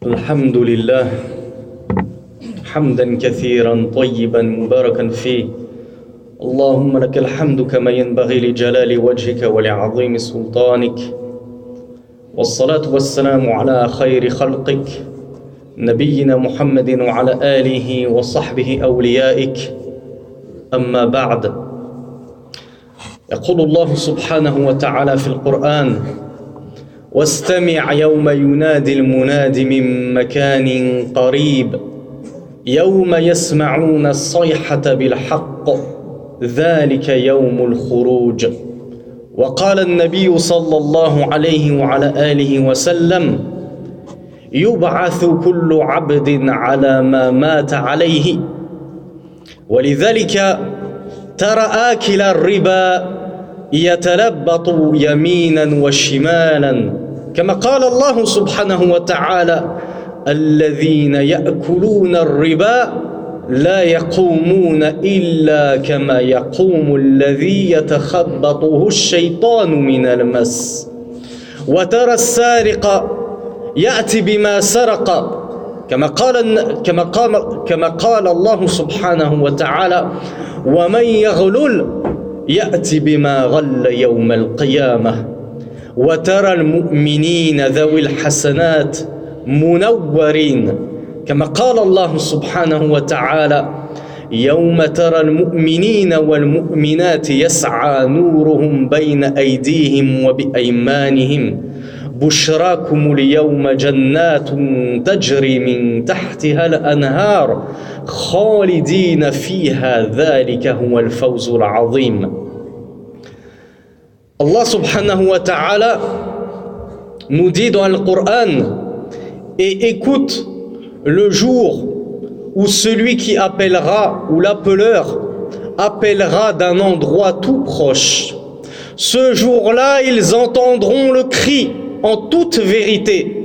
الحمد لله حمدا كثيرا طيبا مباركا فيه اللهم لك الحمد كما ينبغي لجلال وجهك ولعظيم سلطانك والصلاة والسلام على خير خلقك نبينا محمد وعلى آله وصحبه أوليائك أما بعد يقول الله سبحانه وتعالى في القرآن واستمع يوم ينادي المناد من مكان قريب يوم يسمعون الصيحة بالحق ذلك يوم الخروج وقال النبي صلى الله عليه وعلى آله وسلم يبعث كل عبد على ما مات عليه ولذلك ترى آكل الربا يتلبط يمينا وشمالا كما قال الله سبحانه وتعالى الذين يأكلون الربا لا يقومون إلا كما يقوم الذي يتخبطه الشيطان من المس وترى السارق يأتي بما سرق كما قال الله سبحانه وتعالى ومن يغلل يأتي بما غل يوم القيامة وترى المؤمنين ذوي الحسنات منورين كما قال الله سبحانه وتعالى يوم ترى المؤمنين والمؤمنات يسعى نورهم بين أيديهم وبأيمانهم بشراكم اليوم جنات تجري من تحتها الأنهار خالدين فيها ذلك هو الفوز العظيم. Allah subhanahu wa ta'ala nous dit dans le Coran et écoute le jour où celui qui appellera ou l'appeleur appellera d'un endroit tout proche. Ce jour-là, ils entendront le cri en toute vérité.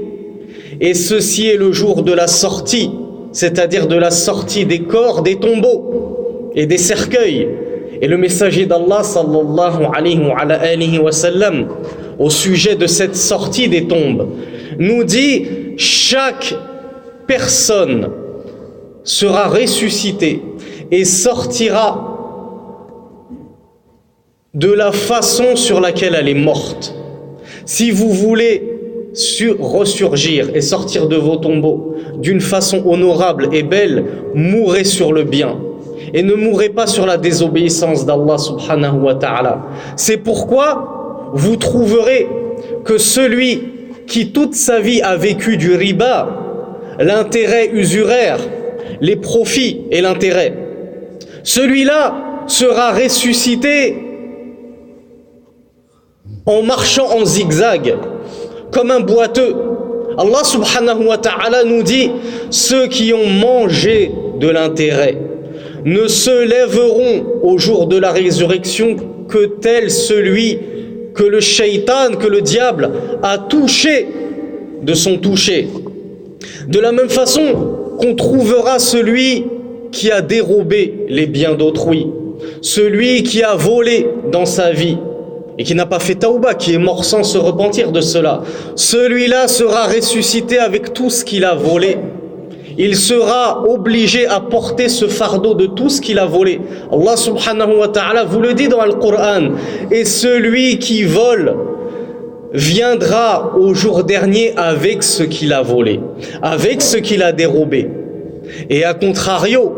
Et ceci est le jour de la sortie, c'est-à-dire de la sortie des corps, des tombeaux et des cercueils. Et le messager d'Allah sallallahu alayhi wa sallam au sujet de cette sortie des tombes nous dit chaque personne sera ressuscitée et sortira de la façon sur laquelle elle est morte. Si vous voulez ressurgir et sortir de vos tombeaux d'une façon honorable et belle, mourrez sur le bien et ne mourrez pas sur la désobéissance d'Allah subhanahu wa ta'ala. C'est pourquoi vous trouverez que celui qui toute sa vie a vécu du riba, l'intérêt usuraire, les profits et l'intérêt, celui-là sera ressuscité en marchant en zigzag, comme un boiteux. Allah subhanahu wa ta'ala nous dit ceux qui ont mangé de l'intérêt ne se lèveront au jour de la résurrection que tel celui que le shaitan, que le diable a touché de son toucher. De la même façon qu'on trouvera celui qui a dérobé les biens d'autrui, celui qui a volé dans sa vie et qui n'a pas fait taouba, qui est mort sans se repentir de cela, celui-là sera ressuscité avec tout ce qu'il a volé. Il sera obligé à porter ce fardeau de tout ce qu'il a volé. Allah subhanahu wa ta'ala vous le dit dans le Coran. Et celui qui vole viendra au jour dernier avec ce qu'il a volé, avec ce qu'il a dérobé. Et à contrario,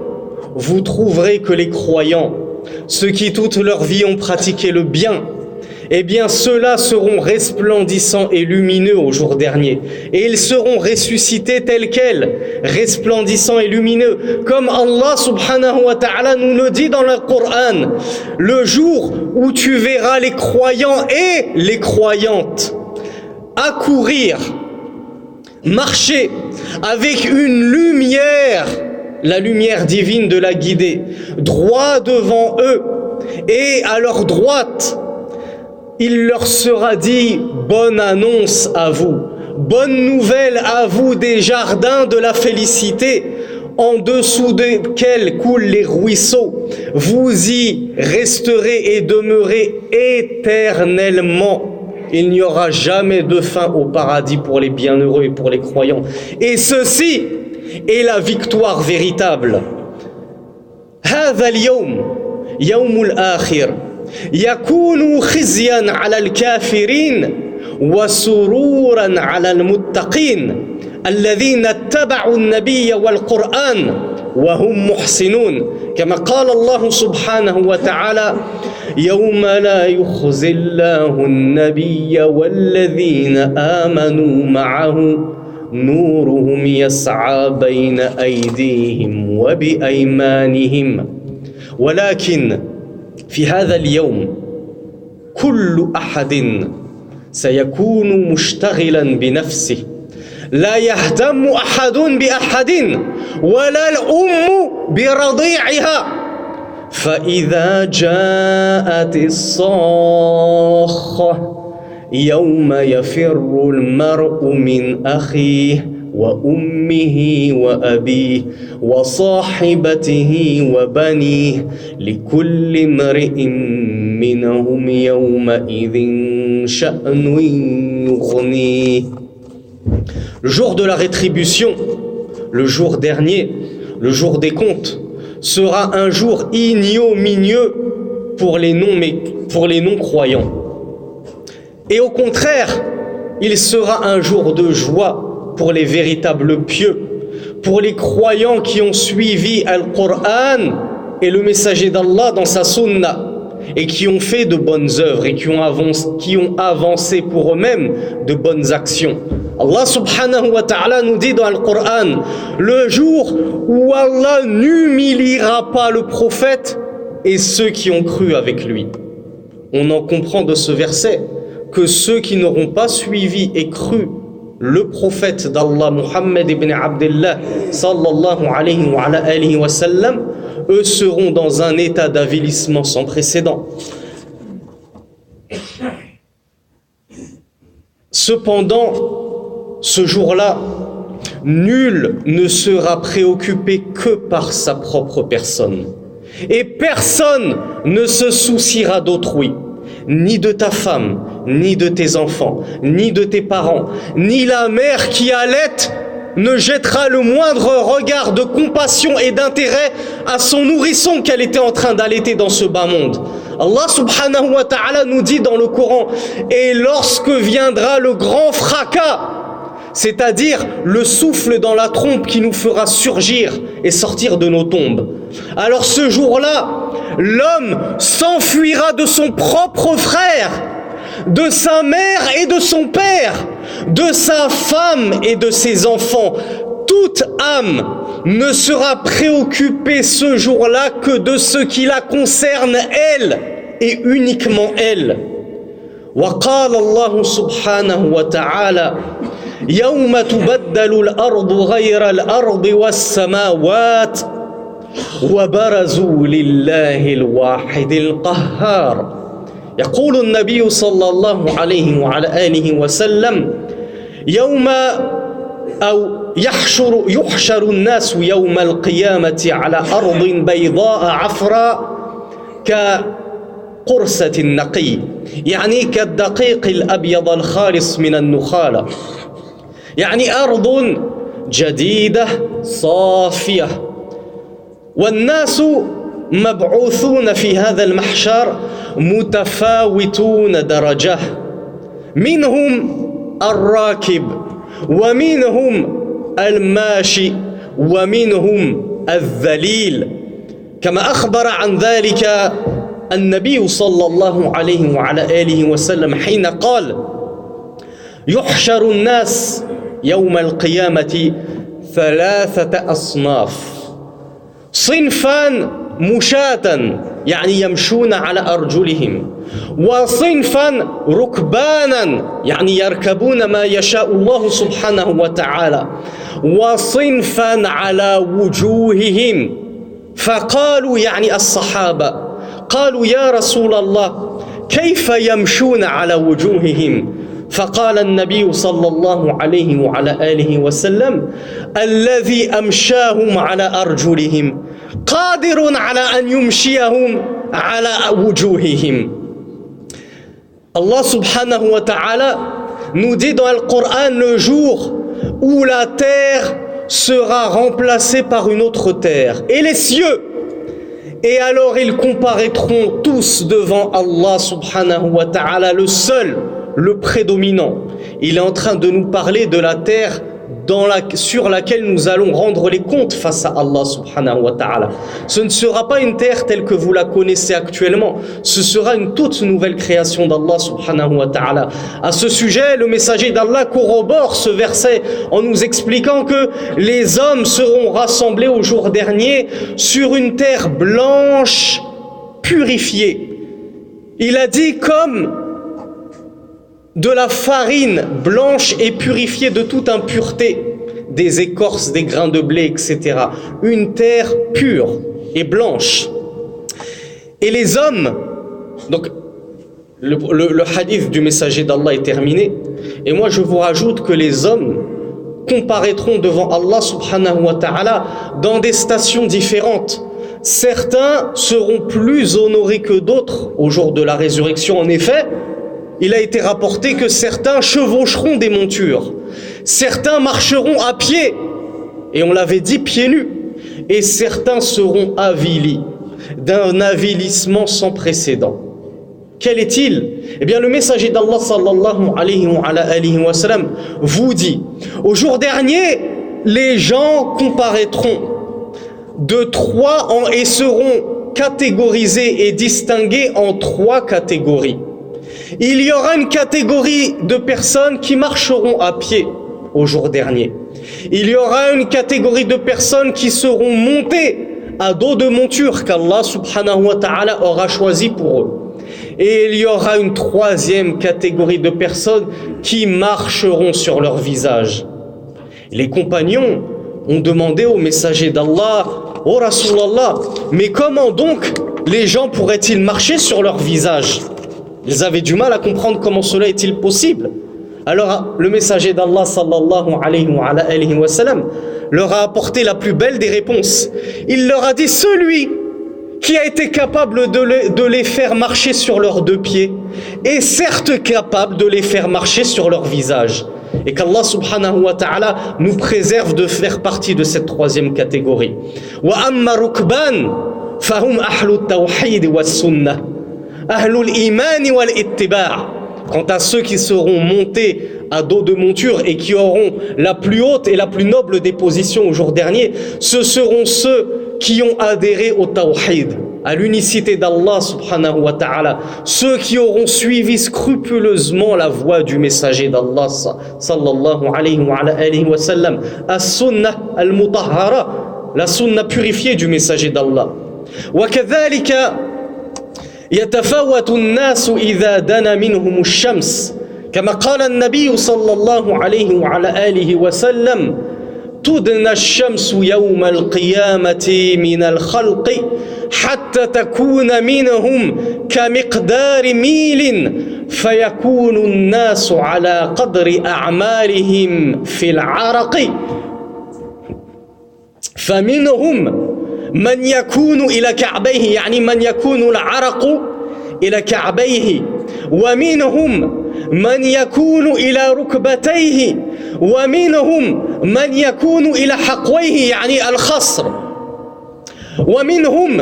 vous trouverez que les croyants, ceux qui toute leur vie ont pratiqué le bien, eh bien ceux-là seront resplendissants et lumineux au jour dernier. Et ils seront ressuscités tels quels, resplendissants et lumineux. Comme Allah subhanahu wa ta'ala nous le dit dans le Coran. Le jour où tu verras les croyants et les croyantes accourir, marcher avec une lumière, la lumière divine de la guidée, droit devant eux et à leur droite, il leur sera dit bonne annonce à vous, bonne nouvelle à vous des jardins de la félicité en dessous desquels coulent les ruisseaux. Vous y resterez et demeurez éternellement. il n'y aura jamais de fin au paradis pour les bienheureux et pour les croyants. Et ceci est la victoire véritable. هذا اليوم يوم الآخر يكون خزيا على الكافرين وسرورا على المتقين الذين اتبعوا النبي والقرآن وهم محسنون كما قال الله سبحانه وتعالى يوم لا يخزي الله النبي والذين آمنوا معه نورهم يسعى بين أيديهم وبأيمانهم ولكن في هذا اليوم كل أحد سيكون مشتغلا بنفسه لا يهتم أحد بأحد ولا الأم برضيعها فإذا جاءت الصاخة يوم يفر المرء من أخيه وأمه وأبيه وصاحبته وبنيه لكل امرئ منهم يومئذ شأن يغنيه. Le jour de la rétribution, le jour dernier, le jour des comptes, sera un jour ignominieux pour les non-croyants. Et au contraire, il sera un jour de joie pour les véritables pieux, pour les croyants qui ont suivi Al-Qur'an et le messager d'Allah dans sa sunna, et qui ont fait de bonnes œuvres et qui ont avancé pour eux-mêmes de bonnes actions. Allah subhanahu wa ta'ala nous dit dans le Coran, le jour où Allah n'humiliera pas le prophète et ceux qui ont cru avec lui. On en comprend de ce verset que ceux qui n'auront pas suivi et cru le prophète d'Allah, Muhammad ibn Abdullah, sallallahu alayhi wa sallam, eux seront dans un état d'avilissement sans précédent. Cependant, ce jour-là, nul ne sera préoccupé que par sa propre personne. Et personne ne se souciera d'autrui, ni de ta femme, ni de tes enfants, ni de tes parents, ni la mère qui allaite ne jettera le moindre regard de compassion et d'intérêt à son nourrisson qu'elle était en train d'allaiter dans ce bas monde. Allah subhanahu wa ta'ala nous dit dans le Coran, et lorsque viendra le grand fracas, c'est-à-dire le souffle dans la trompe qui nous fera surgir et sortir de nos tombes, alors ce jour-là, l'homme s'enfuira de son propre frère, de sa mère et de son père, de sa femme et de ses enfants. Toute âme ne sera préoccupée ce jour-là que de ce qui la concerne elle et uniquement elle. وقال الله سبحانه وتعالى يوم تبدل الأرض غير الأرض والسماوات وبرزوا لله الواحد القهار. يقول النبي صلى الله عليه وعلى آله وسلم يوم أو يحشر الناس يوم القيامة على أرض بيضاء عفراء كقرصة النقي، يعني كالدقيق الأبيض الخالص من النخالة، يعني أرض جديدة صافية، والناس مبعوثون في هذا المحشر متفاوتون درجة، منهم الراكب ومنهم الماشي ومنهم الذليل، كما أخبر عن ذلك النبي صلى الله عليه وعلى آله وسلم حين قال يحشر الناس يوم القيامة ثلاثة أصناف، صنفان مشاة يعني يمشون على أرجلهم، وصنفا ركبانا يعني يركبون ما يشاء الله سبحانه وتعالى، وصنفا على وجوههم. فقالوا يعني الصحابة قالوا يا رسول الله كيف يمشون على وجوههم؟ فقال النبي صلى الله عليه وعلى آله وسلم الذي أمشاهم على أرجلهم قادر على أن يمشيهم على وجوههم. Allah subhanahu wa ta'ala nous dit dans le Coran le jour où la terre sera remplacée par une autre terre et les cieux. Et alors ils comparaîtront tous devant Allah subhanahu wa ta'ala, le seul, le prédominant. Il est en train de nous parler de la terre sur laquelle nous allons rendre les comptes face à Allah subhanahu wa ta'ala. Ce ne sera pas une terre telle que vous la connaissez actuellement, ce sera une toute nouvelle création d'Allah subhanahu wa ta'ala. À ce sujet, le messager d'Allah corrobore ce verset en nous expliquant que les hommes seront rassemblés au jour dernier sur une terre blanche purifiée. Il a dit comme de la farine blanche et purifiée de toute impureté, des écorces, des grains de blé, etc. Une terre pure et blanche. Et les hommes, donc le hadith du messager d'Allah est terminé, et moi je vous rajoute que les hommes comparaîtront devant Allah subhanahu wa ta'ala dans des stations différentes. Certains seront plus honorés que d'autres au jour de la résurrection. En effet, il a été rapporté que certains chevaucheront des montures, certains marcheront à pied, et on l'avait dit pieds nus, et certains seront avilis, d'un avilissement sans précédent. Quel est-il? Eh bien, le messager d'Allah sallallahu alayhi wa sallam vous dit, au jour dernier, les gens comparaîtront de trois et seront catégorisés et distingués en trois catégories. Il y aura une catégorie de personnes qui marcheront à pied au jour dernier. Il y aura une catégorie de personnes qui seront montées à dos de monture qu'Allah subhanahu wa ta'ala aura choisi pour eux. Et il y aura une troisième catégorie de personnes qui marcheront sur leur visage. Les compagnons ont demandé au messager d'Allah, ô Rasulallah, mais comment donc les gens pourraient-ils marcher sur leur visage? Ils avaient du mal à comprendre comment cela est-il possible. Alors le messager d'Allah sallallahu alayhi wa sallam leur a apporté la plus belle des réponses. Il leur a dit, celui qui a été capable de les faire marcher sur leurs deux pieds est certes capable de les faire marcher sur leur visage. Et qu'Allah subhanahu wa ta'ala nous préserve de faire partie de cette troisième catégorie. Wa amma rukban fahum ahlu tawhid wa sunnah. Ahlul imani wal ittiba'. Quant à ceux qui seront montés à dos de monture et qui auront la plus haute et la plus noble des positions au jour dernier, ce seront ceux qui ont adhéré au tawhid, à l'unicité d'Allah subhanahu wa ta'ala, ceux qui auront suivi scrupuleusement la voie du messager d'Allah sallallahu alayhi wa sallam, as-sunnah al-mutahhara, la sunnah purifiée du messager d'Allah. Wa kadhalika يتفاوت الناس إذا دنا منهم الشمس كما قال النبي صلى الله عليه وعلى آله وسلم تدنى الشمس يوم القيامة من الخلق حتى تكون منهم كمقدار ميل فيكون الناس على قدر أعمالهم في العرق فمنهم من يكون إلى كعبيه يعني من يكون العرق إلى كعبيه ومنهم من يكون إلى ركبتيه ومنهم من يكون إلى حقويه يعني الخصر ومنهم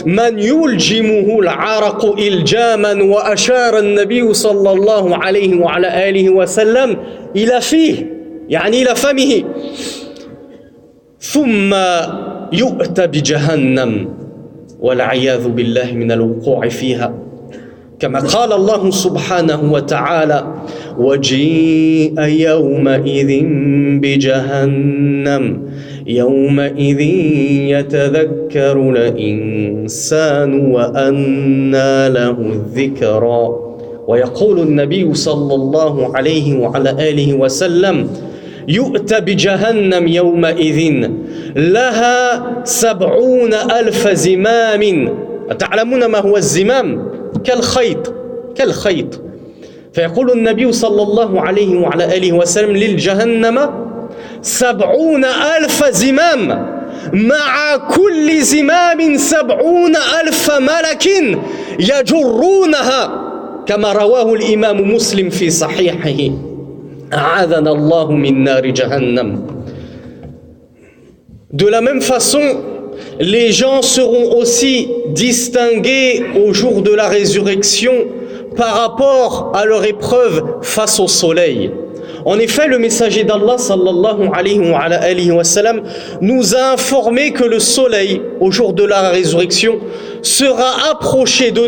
من يلجمه العرق إلجاما وأشار النبي صلى الله عليه وعلى آله وسلم إلى فيه يعني إلى فمه ثم يؤتى بجهنم والعياذ بالله من الوقوع فيها كما قال الله سبحانه وتعالى وجيء يومئذ بجهنم يومئذ يتذكر الإنسان وأنى له الذكرى ويقول النبي صلى الله عليه وعلى آله وسلم يؤتى بجهنم يومئذ لها 70,000 زمام. تعلمون ما هو الزمام؟ كالخيط فيقول النبي صلى الله عليه وعلى آله وسلم للجهنم 70,000 زمام مع كل زمام 70,000 ملك يجرونها كما رواه الإمام مسلم في صحيحه أعاذنا الله من نار جهنم. De la même façon, les gens seront aussi distingués au jour de la résurrection par rapport à leur épreuve face au soleil. En effet, le messager d'Allah sallallahu alayhi wa sallam nous a informé que le soleil, au jour de la résurrection, sera approché de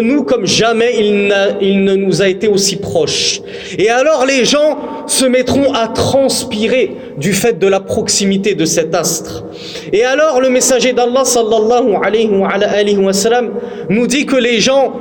nous comme jamais il ne nous a été aussi proche. Et alors les gens se mettront à transpirer du fait de la proximité de cet astre. Et alors le messager d'Allah sallallahu alayhi wa sallam nous dit que les gens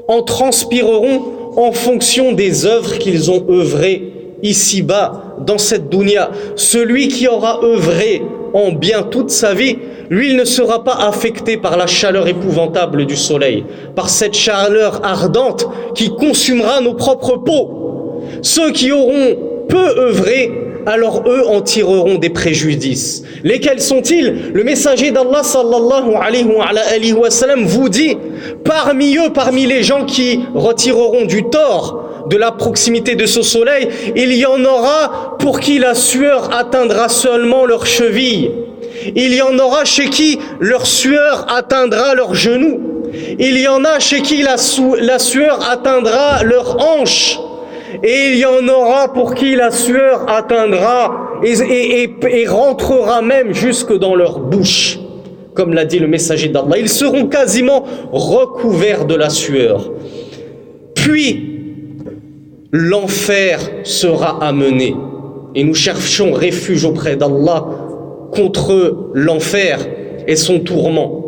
en transpireront en fonction des œuvres qu'ils ont œuvrées ici-bas, dans cette dunya. Celui qui aura œuvré en bien toute sa vie, lui, il ne sera pas affecté par la chaleur épouvantable du soleil, par cette chaleur ardente qui consumera nos propres peaux. Ceux qui auront peu œuvré, alors eux en tireront des préjudices. Lesquels sont-ils? Le messager d'Allah sallallahu alayhi wa sallam vous dit, parmi eux, parmi les gens qui retireront du tort de la proximité de ce soleil, il y en aura pour qui la sueur atteindra seulement leurs chevilles. Il y en aura chez qui leur sueur atteindra leurs genoux. Il y en a chez qui la sueur atteindra leurs hanches. Et il y en aura pour qui la sueur atteindra et rentrera même jusque dans leur bouche. Comme l'a dit le messager d'Allah, ils seront quasiment recouverts de la sueur. Puis, l'enfer sera amené. Et nous cherchons refuge auprès d'Allah contre l'enfer et son tourment.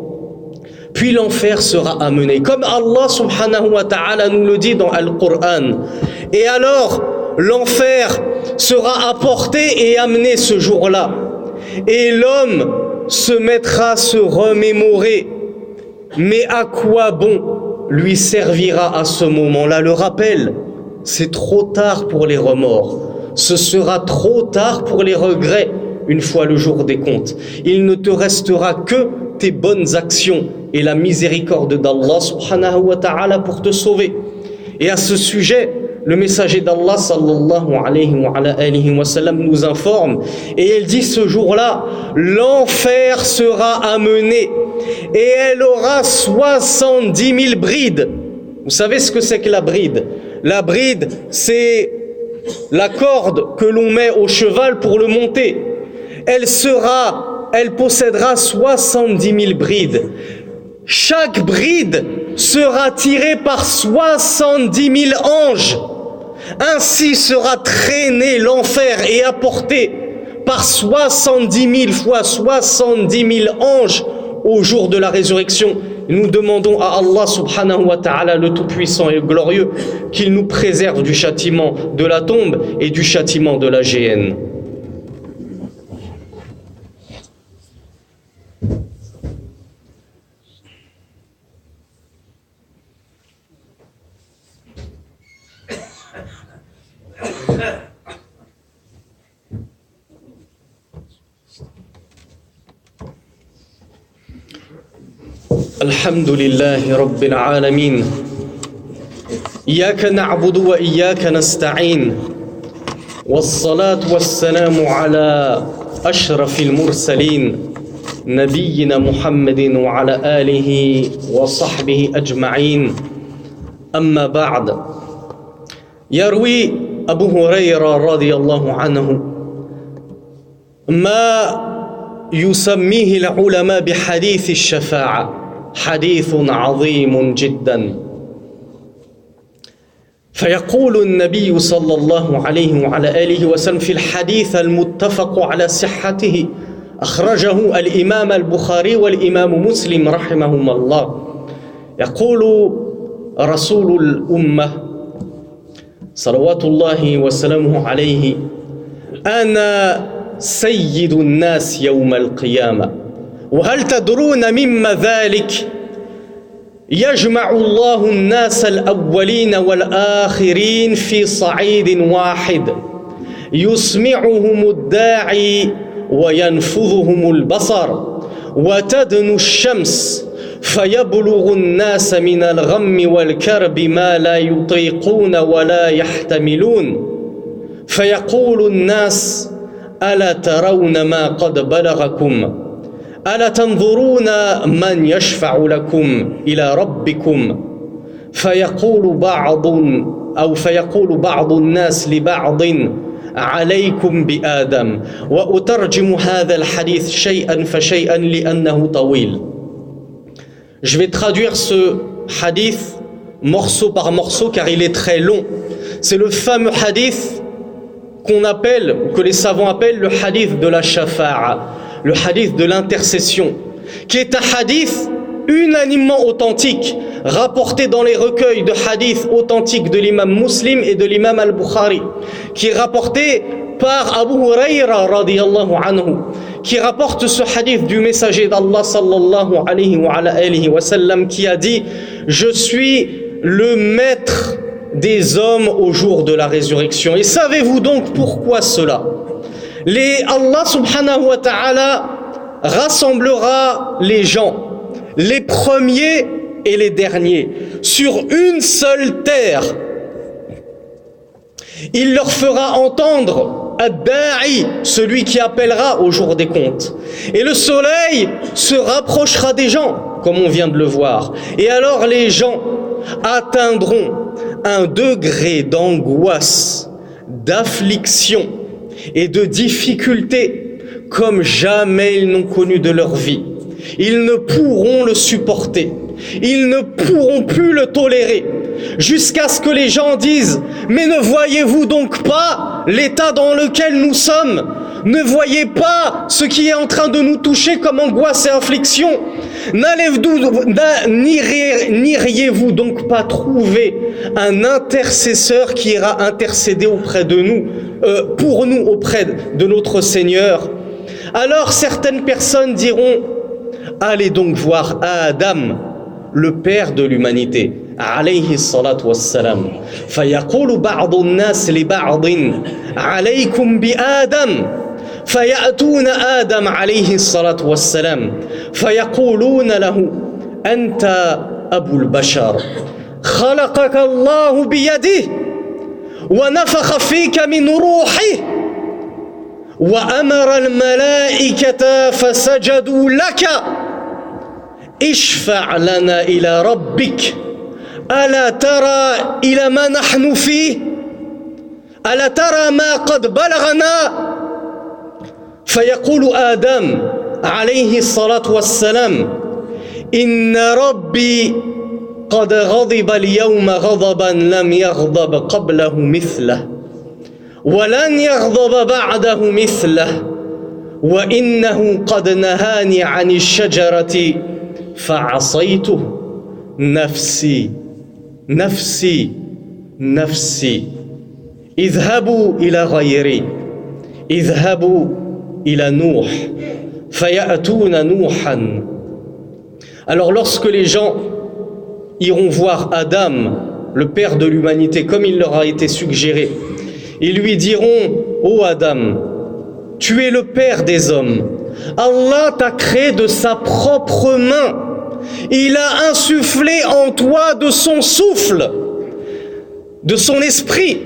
Puis l'enfer sera amené, comme Allah subhanahu wa ta'ala nous le dit dans Al-Qur'an. Et alors, l'enfer sera apporté et amené ce jour-là. Et l'homme se mettra à se remémorer. Mais à quoi bon lui servira à ce moment-là le rappel? C'est trop tard pour les remords. Ce sera trop tard pour les regrets. Une fois le jour des comptes, il ne te restera que tes bonnes actions et la miséricorde d'Allah subhanahu wa ta'ala pour te sauver. Et à ce sujet, le messager d'Allah sallallahu alayhi wa sallam nous informe et il dit ce jour-là, l'enfer sera amené et elle aura 70 000 brides. Vous savez ce que c'est que la bride? La bride, c'est la corde que l'on met au cheval pour le monter. Elle possédera 70 000 brides. Chaque bride sera tirée par 70 000 anges. Ainsi sera traîné l'enfer et apporté par 70 000 fois 70 000 anges au jour de la résurrection. Nous demandons à Allah subhanahu wa ta'ala, le Tout-Puissant et le Glorieux, qu'il nous préserve du châtiment de la tombe et du châtiment de la géhenne. الحمد لله رب العالمين إياك نعبد وإياك نستعين والصلاة والسلام على أشرف المرسلين نبينا محمد وعلى آله وصحبه أجمعين أما بعد يروي أبو هريرة رضي الله عنه ما يسميه العلماء بحديث الشفاعة حديث عظيم جدا فيقول النبي صلى الله عليه وعلى آله وسلم في الحديث المتفق على صحته أخرجه الإمام البخاري والإمام مسلم رحمهما الله يقول رسول الأمة صلوات الله وسلامه عليه أنا سيد الناس يوم القيامة وهل تدرون مما ذلك يجمع الله الناس الأولين والآخرين في صعيد واحد يسمعهم الداعي وينفذهم البصر وتدنو الشمس فيبلغ الناس من الغم والكرب ما لا يطيقون ولا يحتملون فيقول الناس ألا ترون ما قد بلغكم ألا تنظرون من يشفع لكم إلى ربكم فيقول بعض الناس لبعض عليكم بآدم وأترجم هذا الحديث شيئا فشيئا لأنه طويل. Je vais traduire ce hadith morceau par morceau car il est très long. C'est le fameux hadith qu'on appelle, ou que les savants appellent le hadith de la shafa'a, le hadith de l'intercession, qui est un hadith unanimement authentique, rapporté dans les recueils de hadiths authentiques de l'imam Muslim et de l'imam Al-Bukhari, qui est rapporté par Abu Huraira radiyallahu anhu, qui rapporte ce hadith du messager d'Allah sallallahu alayhi wa sallam, qui a dit « Je suis le maître des hommes au jour de la résurrection. » Et savez-vous donc pourquoi cela? Allah subhanahu wa ta'ala rassemblera les gens, les premiers et les derniers, sur une seule terre. Il leur fera entendre Ad-Da'i, celui qui appellera au jour des comptes. Et le soleil se rapprochera des gens, comme on vient de le voir. Et alors les gens atteindront un degré d'angoisse, d'affliction et de difficulté comme jamais ils n'ont connu de leur vie. Ils ne pourront le supporter. Ils ne pourront plus le tolérer. Jusqu'à ce que les gens disent « Mais ne voyez-vous donc pas l'état dans lequel nous sommes? Ne voyez pas ce qui est en train de nous toucher comme angoisse et affliction? N'iriez-vous donc pas trouver un intercesseur qui ira intercéder auprès de nous, pour nous auprès de notre Seigneur ?» Alors certaines personnes diront « Allez donc voir Adam, le père de l'humanité, alayhi salatu wassalam. Fayaqulu ba'du an-nas li ba'din alaykum bi Adam. Fayatuna Adam alayhi salatu wassalam. Fayaquluna lahu anta abul bashar. Khalaqaka Allah bi yadihi wa nafakha fika min ruhihi. وأمر الملائكة فسجدوا لك اشفع لنا إلى ربك ألا ترى إلى ما نحن فيه ألا ترى ما قد بلغنا فيقول آدم عليه الصلاة والسلام إن ربي قد غضب اليوم غضبا لم يغضب قبله مثله ولن يغضب بعده مثله وإنه قد نهاني عن الشجرة فعصيته نفسي نفسي نفسي اذهبوا إلى غيري اذهبوا إلى نوح فيأتون نوحا. Alors lorsque les gens iront voir Adam, le père de l'humanité, comme il leur a été suggéré, ils lui diront « Ô Adam, tu es le père des hommes. Allah t'a créé de sa propre main. Il a insufflé en toi de son souffle, de son esprit.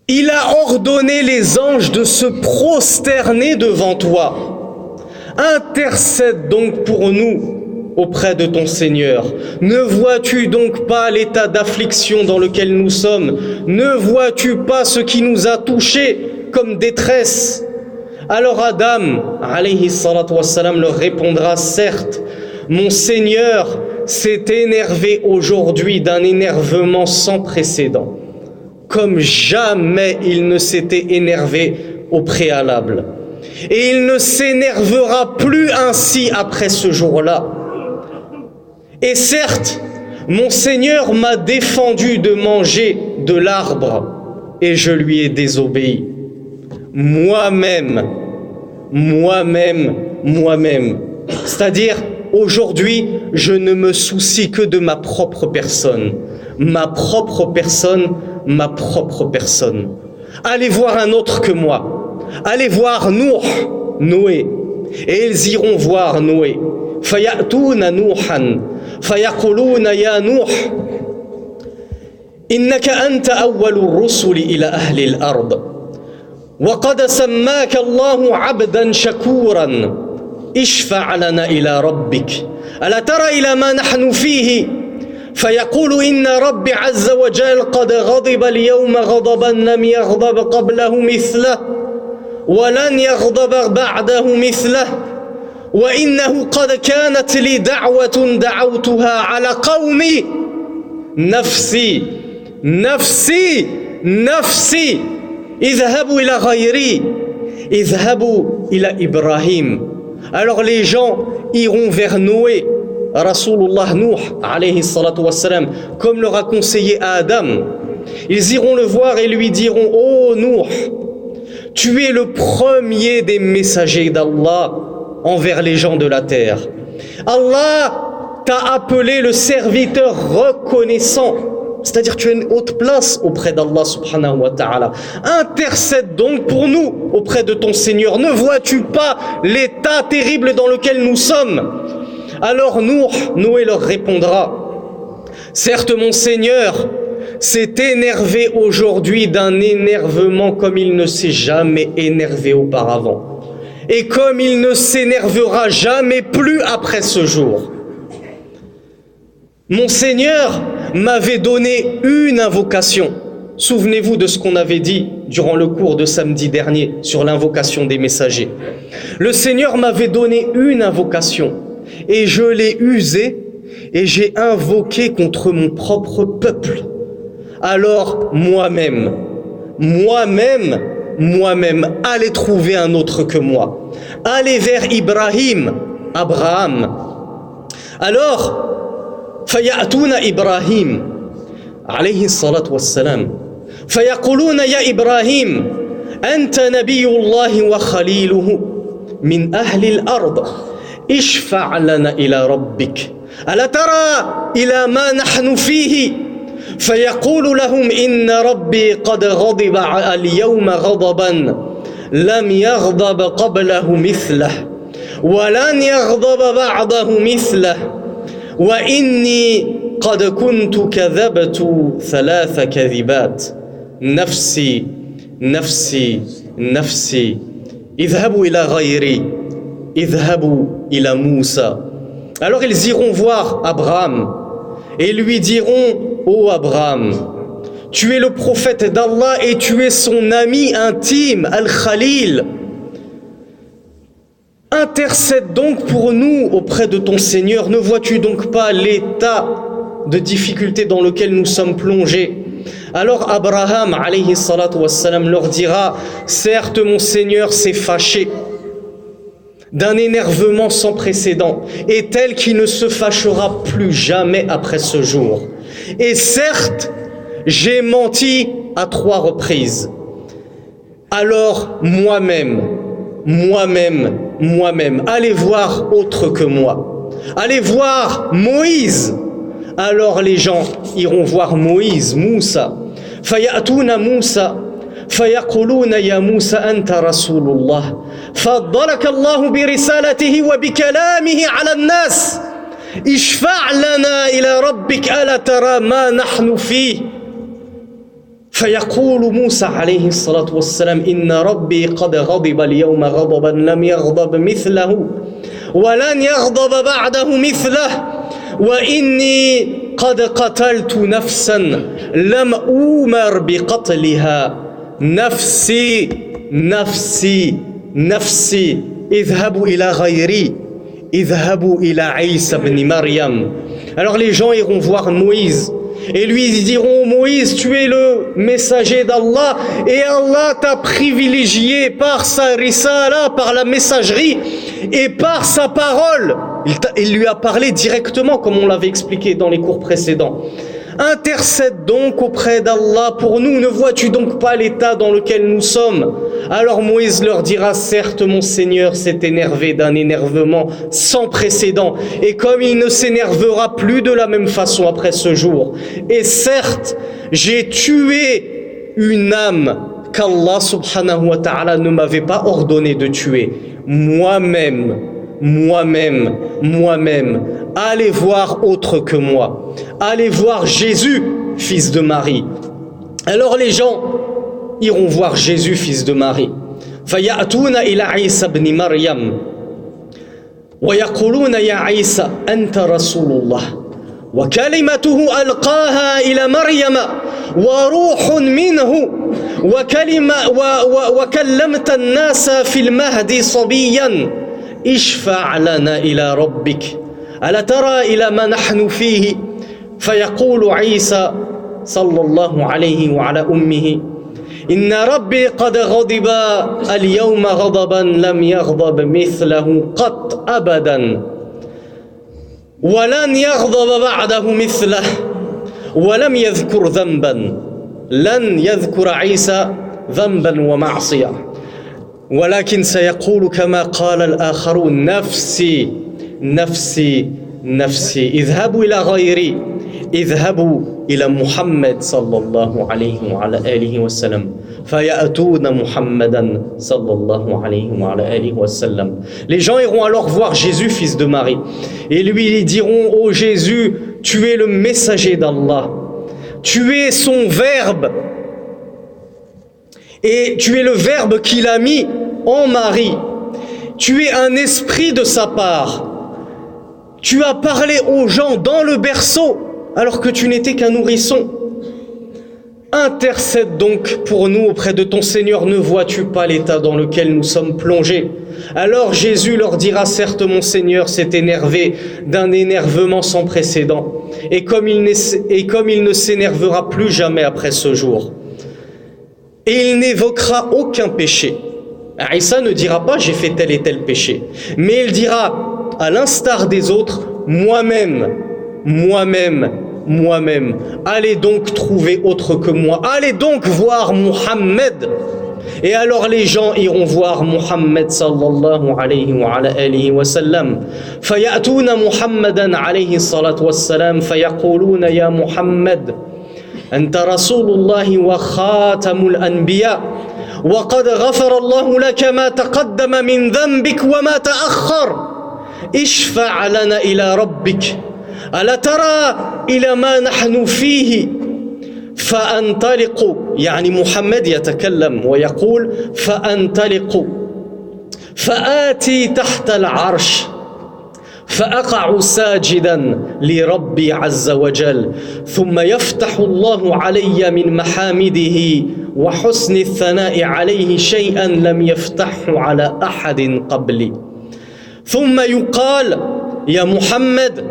Il a ordonné les anges de se prosterner devant toi. Intercède donc pour nous auprès de ton Seigneur. Ne vois-tu donc pas l'état d'affliction dans lequel nous sommes? Ne vois-tu pas ce qui nous a touchés comme détresse? » Alors Adam, alayhi salatu wassalam, leur répondra « Certes, mon Seigneur s'est énervé aujourd'hui d'un énervement sans précédent, comme jamais il ne s'était énervé au préalable. Et il ne s'énervera plus ainsi après ce jour-là. Et certes, mon Seigneur m'a défendu de manger de l'arbre et je lui ai désobéi. Moi-même. C'est-à-dire, aujourd'hui, je ne me soucie que de ma propre personne. Ma propre personne. Allez voir un autre que moi. Allez voir Noé. Et ils iront voir Noé. فيأتون نوحا فيقولون يا نوح إنك أنت أول الرسل إلى أهل الأرض وقد سماك الله عبدا شكورا اشفع لنا إلى ربك ألا ترى إلى ما نحن فيه فيقول إن ربي عز وجل قد غضب اليوم غضبا لم يغضب قبله مثله ولن يغضب بعده مثله وإنه قد كانت لي دعوة دعوتها على قومي نفسي نفسي نفسي اذهبوا إلى غيري اذهبوا إلى إبراهيم. Alors les gens iront vers Noé, Rasulullah Nuh alayhi salatu wassalam, comme leur a conseillé Adam. Ils iront le voir et lui diront: ô Nuh, tu es le premier des messagers d'Allah envers les gens de la terre. Allah t'a appelé le serviteur reconnaissant, c'est-à-dire tu as une haute place auprès d'Allah subhanahu wa ta'ala. Intercède donc pour nous auprès de ton Seigneur. Ne vois-tu pas l'état terrible dans lequel nous sommes? Alors Noé leur répondra: certes mon Seigneur s'est énervé aujourd'hui d'un énervement comme il ne s'est jamais énervé auparavant, et comme il ne s'énervera jamais plus après ce jour. Mon Seigneur m'avait donné une invocation. Souvenez-vous de ce qu'on avait dit durant le cours de samedi dernier sur l'invocation des messagers. Le Seigneur m'avait donné une invocation et je l'ai usée et j'ai invoqué contre mon propre peuple. Alors moi-même, allez trouver un autre que moi. Allez vers Ibrahim, Abraham. Alors, فيأتون إبراهيم عليه الصلاة والسلام فيقولون يا إبراهيم أنت نبي الله وخليله من أهل الأرض اشفع لنا إلى ربك ألا ترى إلى ما نحن فيه فيقول لهم إن ربي قد غضب اليوم غضبا لم يغضب قبله مثله ولن يغضب بعده مثله وإني قد كنت كذبت 3 كذبات نفسي نفسي نفسي اذهبوا إلى غيري اذهبوا إلى موسى. Alors ils iront voir Abraham et lui diront: ô Abraham, tu es le prophète d'Allah et tu es son ami intime, Al-Khalil. Intercède donc pour nous auprès de ton Seigneur. Ne vois-tu donc pas l'état de difficulté dans lequel nous sommes plongés? Alors Abraham alayhi salatu wassalam leur dira: certes mon Seigneur s'est fâché d'un énervement sans précédent et tel qui ne se fâchera plus jamais après ce jour. Et certes, j'ai menti à 3 reprises. Alors moi-même, allez voir autre que moi. Allez voir Moïse. Alors les gens iront voir Moïse, Moussa. فيأتون موسى فيقولون يا موسى أنت رسول الله فضلك الله برسالته وبكلامه على الناس اشفع لنا إلى ربك ألا ترى ما نحن فيه فيقول موسى عليه الصلاة والسلام إن ربي قد غضب اليوم غضبا لم يغضب مثله ولن يغضب بعده مثله وإني قد قتلت نفسا لم أؤمر بقتلها نفسي نفسي نفسي اذهبوا إلى غيري اذهبوا إلى عيسى بن مريم. Alors les gens iront voir Moïse et lui diront: Moïse, tu es le messager d'Allah et Allah t'a privilégié par sa risala, par la messagerie et par sa parole. Il lui a parlé directement, comme on l'avait expliqué dans les cours précédents. Intercède donc auprès d'Allah pour nous. Ne vois-tu donc pas l'état dans lequel nous sommes? Alors Moïse leur dira: certes mon Seigneur s'est énervé d'un énervement sans précédent et comme il ne s'énervera plus de la même façon après ce jour. Et certes, j'ai tué une âme qu'Allah subhanahu wa ta'ala ne m'avait pas ordonné de tuer. Moi-même moi-même, allez voir autre que moi, allez voir Jésus, fils de Marie. Alors les gens iront voir Jésus, fils de Marie. فَيَأْتُونَ إِلَى عِيسَى بْنِ مَرْيَمَ وَيَقُولُونَ يَا عِيسَى أَنْتَ رَسُولُ اللَّهِ وكلمته ألقاها إلى مريم وروح منه وكلمت الناس في المهد صبيا اشفع لنا إلى ربك ألا ترى إلى ما نحن فيه فيقول عيسى صلى الله عليه وعلى أمه إن ربي قد غضب اليوم غضبا لم يغضب مثله قط أبدا ولن يغضب بعده مثله ولم يذكر ذنبا لن يذكر عيسى ذنبا ومعصية ولكن سيقول كما قال الآخرون نفسي نفسي نفسي اذهبوا إلى غيري اذهبوا إلى محمد صلى الله عليه وعلى آله وسلم فيأتون محمدا صلى الله عليه وعلى آله وسلم. Les gens iront alors voir Jésus, fils de Marie, et lui diront: ô Jésus, tu es le messager d'Allah, tu es son verbe, et tu es le verbe qu'il a mis en Marie, tu es un esprit de sa part, tu as parlé aux gens dans le berceau alors que tu n'étais qu'un nourrisson. Intercède donc pour nous auprès de ton Seigneur, ne vois-tu pas l'état dans lequel nous sommes plongés? Alors Jésus leur dira: certes, mon Seigneur s'est énervé d'un énervement sans précédent, et comme il ne s'énervera plus jamais après ce jour. Et il n'évoquera aucun péché. Isa ne dira pas: j'ai fait tel et tel péché, mais il dira, à l'instar des autres, moi-même, allez donc trouver autre que moi, allez donc voir Muhammad. Et alors les gens iront voir Muhammad sallallahu alayhi wa ala alihi wa sallam. فيأتون محمدا عليه الصلاة والسلام فيقولون يا محمد أنت رسول الله وخاتم الأنبياء وقد غفر الله لك ما تقدم من ذنبك وما تأخر اشفع لنا إلى ربك ألا ترى إلى ما نحن فيه فأنطلق. يعني محمد يتكلم ويقول فأنطلق فآتي تحت العرش فأقع ساجدا لربي عز وجل ثم يفتح الله علي من محامده وحسن الثناء عليه شيئا لم يفتحه على أحد قبلي ثم يقال يا محمد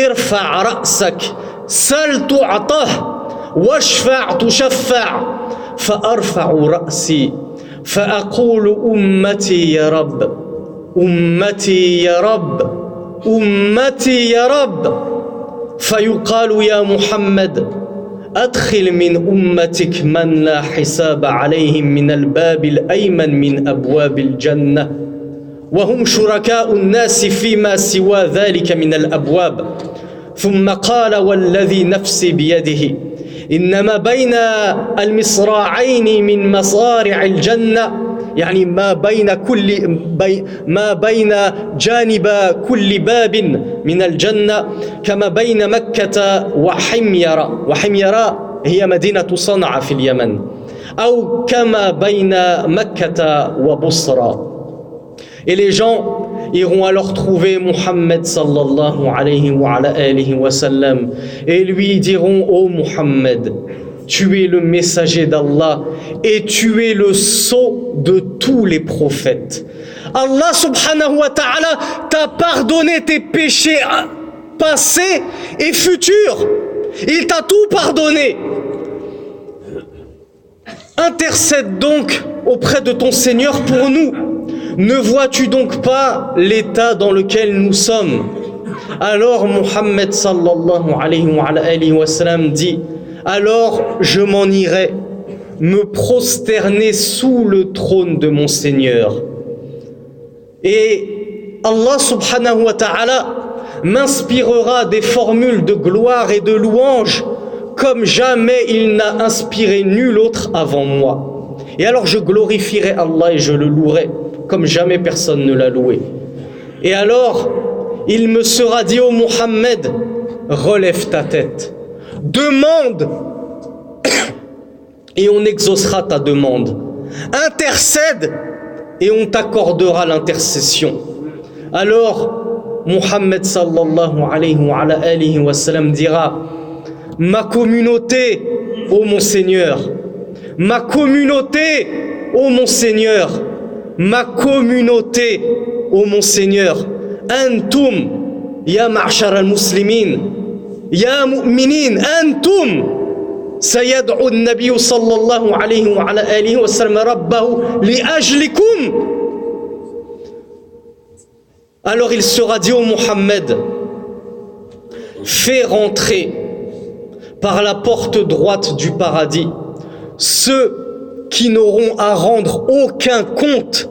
ارفع رأسك سل تعطه واشفع تشفع فأرفع رأسي فأقول أمتي يا رب أمتي يا رب أمتي يا رب فيقال يا محمد أدخل من أمتك من لا حساب عليهم من الباب الأيمن من أبواب الجنة وهم شركاء الناس فيما سوى ذلك من الأبواب ثم قال والذي نفسي بيده إنما بين المصراعين من مصارع الجنة يعني ما بين جانب كل باب من الجنة كما بين مكة وحميرة هي مدينة صنعاء في اليمن أو كما بين مكة وبصرى. Et les gens iront alors trouver Muhammad sallallahu alayhi wa alihi wa sallam et lui diront: ô Muhammad, tu es le messager d'Allah et tu es le sceau de tous les prophètes. Allah subhanahu wa ta'ala t'a pardonné tes péchés passés et futurs. Il t'a tout pardonné. Intercède donc auprès de ton Seigneur pour nous. Ne vois-tu donc pas l'état dans lequel nous sommes? Alors Muhammad sallallahu alayhi wa sallam dit: alors je m'en irai me prosterner sous le trône de mon Seigneur. Et Allah subhanahu wa ta'ala m'inspirera des formules de gloire et de louange comme jamais il n'a inspiré nul autre avant moi. Et alors je glorifierai Allah et je le louerai comme jamais personne ne l'a loué. Et alors, il me sera dit, ô Mohammed, relève ta tête, demande, et on exaucera ta demande. Intercède, et on t'accordera l'intercession. Alors, Mohammed sallallahu alayhi wa sallam dira, ma communauté, ô mon Seigneur, ma communauté, ô mon Seigneur, ma communauté, ô mon Seigneur, antum, ya ma'shar al-muslimin, ya mu'minin, antum, sayad'u an-nabiy sallallahu alayhi wa sallam rabbahu li ajlikum. Alors il sera dit au Mohammed, fais rentrer par la porte droite du paradis ceux qui n'auront à rendre aucun compte.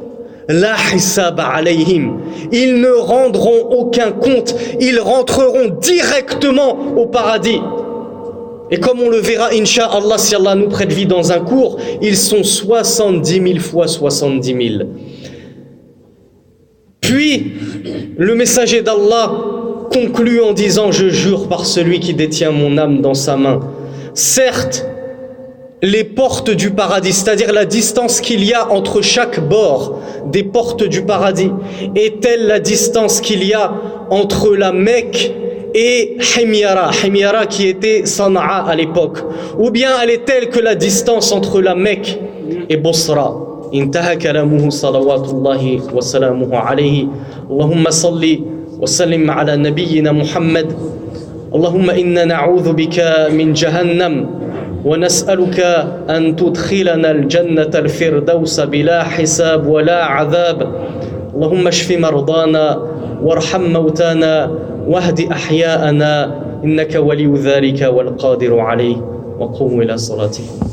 La hisab alayhim. Ils ne rendront aucun compte, ils rentreront directement au paradis. Et comme on le verra, Inch'Allah, si Allah nous prête vie dans un cours, ils sont 70 000 fois 70 000. Puis, le messager d'Allah conclut en disant, je jure par celui qui détient mon âme dans sa main. Certes, les portes du paradis, c'est-à-dire la distance qu'il y a entre chaque bord des portes du paradis, est-elle la distance qu'il y a entre la Mecque et Himyara qui était Sana'a à l'époque, ou bien elle est telle que la distance entre la Mecque et Bosra. انتهى كلامه صلوات الله وسلامه عليه. اللهم صل وسلم على نبينا محمد. اللهم إنا نعوذ بك من جهنم ونسألك أن تدخلنا الجنة الفردوس بلا حساب ولا عذاب. اللهم اشف مرضانا وارحم موتانا واهد أحياءنا إنك ولي ذلك والقادر عليه. وقوموا إلى صلاتكم.